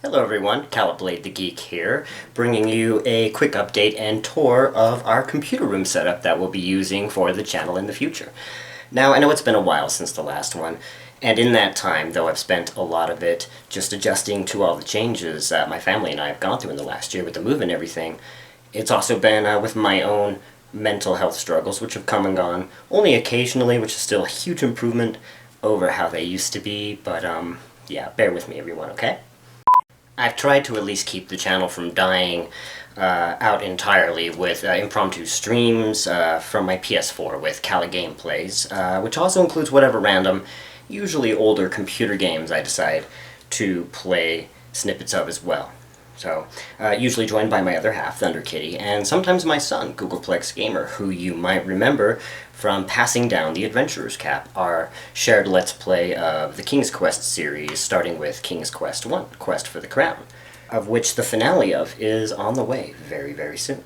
Hello everyone, Kalablade the Geek here, bringing you a quick update and tour of our computer room setup that we'll be using for the channel in the future. Now, I know it's been a while since the last one, and in that time, though I've spent a lot of it just adjusting to all the changes that my family and I have gone through in the last year with the move and everything, it's also been with my own mental health struggles, which have come and gone, only occasionally, which is still a huge improvement over how they used to be, but yeah, bear with me everyone, okay? I've tried to at least keep the channel from dying out entirely with impromptu streams from my PS4 with KalaGameplays, which also includes whatever random, usually older computer games I decide to play snippets of as well. So, usually joined by my other half, ThunderKitty, and sometimes my son, Googleplex Gamer, who you might remember from passing down the Adventurer's Cap, our shared Let's Play of the King's Quest series, starting with King's Quest 1, Quest for the Crown, of which the finale of is on the way very, very soon.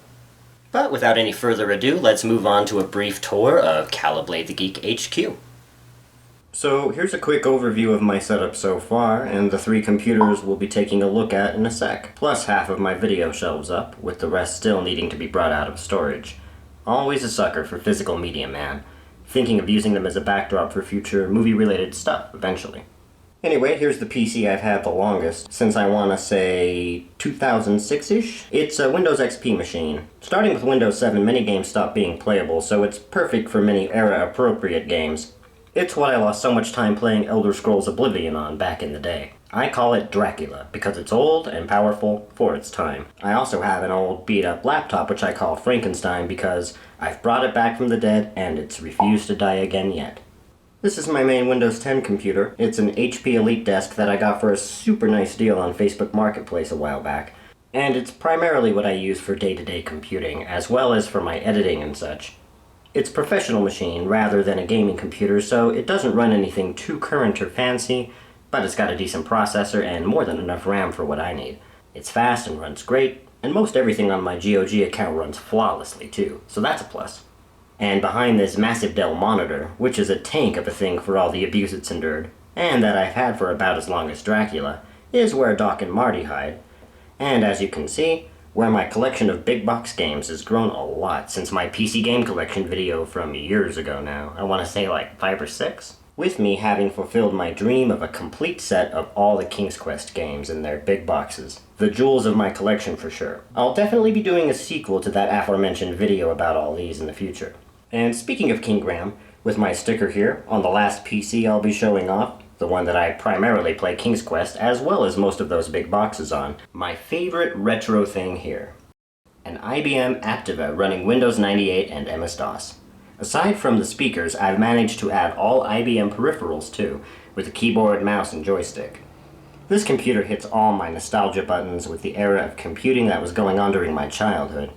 But without any further ado, let's move on to a brief tour of Kalablade the Geek HQ. So here's a quick overview of my setup so far, and the 3 computers we'll be taking a look at in a sec, plus half of my video shelves up, with the rest still needing to be brought out of storage. Always a sucker for physical media, man. Thinking of using them as a backdrop for future movie-related stuff, eventually. Anyway, here's the PC I've had the longest, since I want to say 2006-ish. It's a Windows XP machine. Starting with Windows 7, many games stopped being playable, so it's perfect for many era-appropriate games. It's what I lost so much time playing Elder Scrolls Oblivion on back in the day. I call it Dracula, because it's old and powerful for its time. I also have an old beat-up laptop which I call Frankenstein because I've brought it back from the dead and it's refused to die again yet. This is my main Windows 10 computer. It's an HP Elite desk that I got for a super nice deal on Facebook Marketplace a while back. And it's primarily what I use for day-to-day computing, as well as for my editing and such. It's a professional machine rather than a gaming computer, so it doesn't run anything too current or fancy, but it's got a decent processor and more than enough RAM for what I need. It's fast and runs great, and most everything on my GOG account runs flawlessly too, so that's a plus. And behind this massive Dell monitor, which is a tank of a thing for all the abuse it's endured, and that I've had for about as long as Dracula, is where Doc and Marty hide. And as you can see, where my collection of big box games has grown a lot since my PC game collection video from years ago now. I want to say like 5 or 6. With me having fulfilled my dream of a complete set of all the King's Quest games in their big boxes. The jewels of my collection for sure. I'll definitely be doing a sequel to that aforementioned video about all these in the future. And speaking of King Graham, with my sticker here, on the last PC I'll be showing off, the one that I primarily play King's Quest, as well as most of those big boxes on, my favorite retro thing here. An IBM Aptiva running Windows 98 and MS-DOS. Aside from the speakers, I've managed to add all IBM peripherals too, with a keyboard, mouse, and joystick. This computer hits all my nostalgia buttons with the era of computing that was going on during my childhood.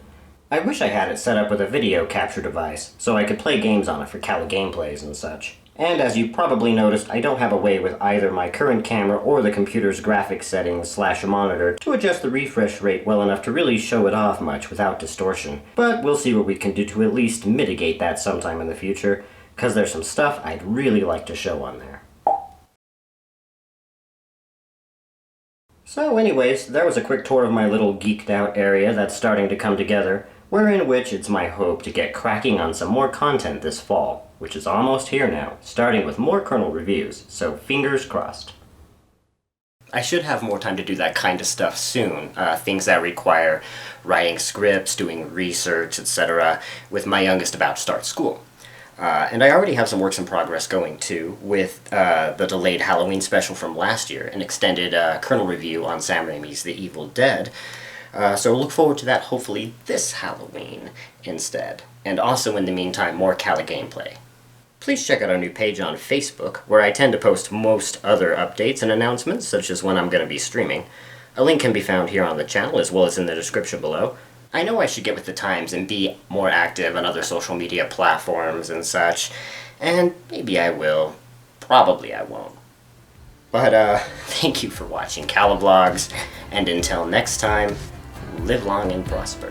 I wish I had it set up with a video capture device, so I could play games on it for KalaGameplays and such. And as you probably noticed, I don't have a way with either my current camera or the computer's graphics settings / monitor to adjust the refresh rate well enough to really show it off much without distortion. But we'll see what we can do to at least mitigate that sometime in the future, because there's some stuff I'd really like to show on there. So anyways, there was a quick tour of my little geeked out area that's starting to come together, wherein which it's my hope to get cracking on some more content this fall, which is almost here now, starting with more kernel reviews, so fingers crossed. I should have more time to do that kind of stuff soon, things that require writing scripts, doing research, etc., with my youngest about to start school. And I already have some works in progress going too, with the delayed Halloween special from last year, an extended kernel review on Sam Raimi's The Evil Dead. So look forward to that hopefully this Halloween instead. And also in the meantime, more KalaGameplay. Please check out our new page on Facebook, where I tend to post most other updates and announcements, such as when I'm going to be streaming. A link can be found here on the channel, as well as in the description below. I know I should get with the times and be more active on other social media platforms and such, and maybe I will. Probably I won't. But, thank you for watching KalaVlogs, and until next time, live long and prosper.